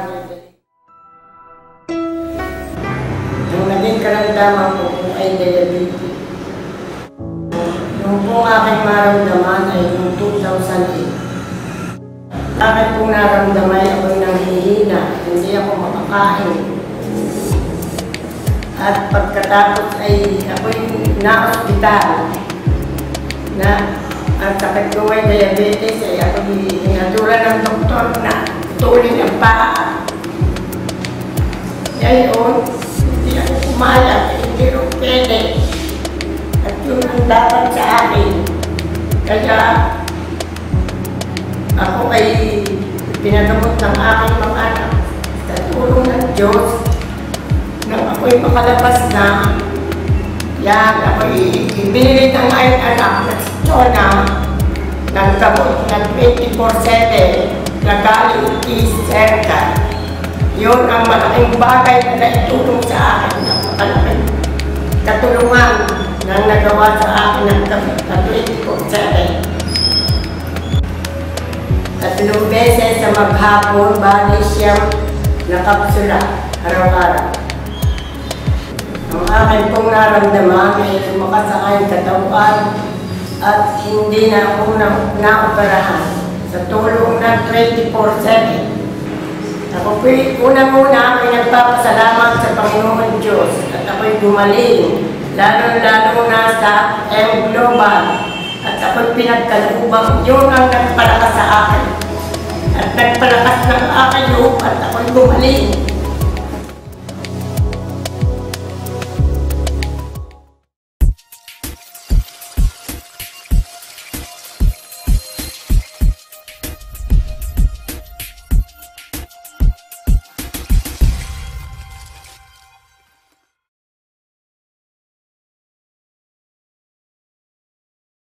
Maribel. Ang naging karamdaman ko po ay diabetes. Yung pong aking maramdaman ay noong 2008. Bakit po naramdaman ako'y nanghihina, hindi ako makakain. At pagkatapos ay ako'y na-hospital na ang sakit ko ay diabetes ay ako'y hinatulan ng doktor na tuloy ang paa. Ngayon, hindi ako pumayag, hindi rin pwede. At yun ang dapat sa akin. Kaya ako ay pinagamot ng aking mga anak sa tulong ng Diyos nang ako'y makalabas na. Yan, ako'y ibinili ng aking anak na si Chona ng gamot ng 24/7 na galing East Serca. Yun ang malaking bagay na naitulong sa akin, napakalaking katulungan na nagawa sa akin ng gamot na 24/7. Tatlong beses sa maghapon, bali siyang nakapsula araw-araw. Ang akin pong naramdaman ay lumakas ang aking katawan at hindi na ako naoperahan sa tulong ng 24/7. Ako po'y unang-una ay nagpapasalamat sa Panginoon Diyos at ako'y gumaling, lalo-lalo na sa Global. At ako'y pinagkalubang, yun ang nagpalakas sa akin. At nagpalakas ng aking loob at ako'y gumaling.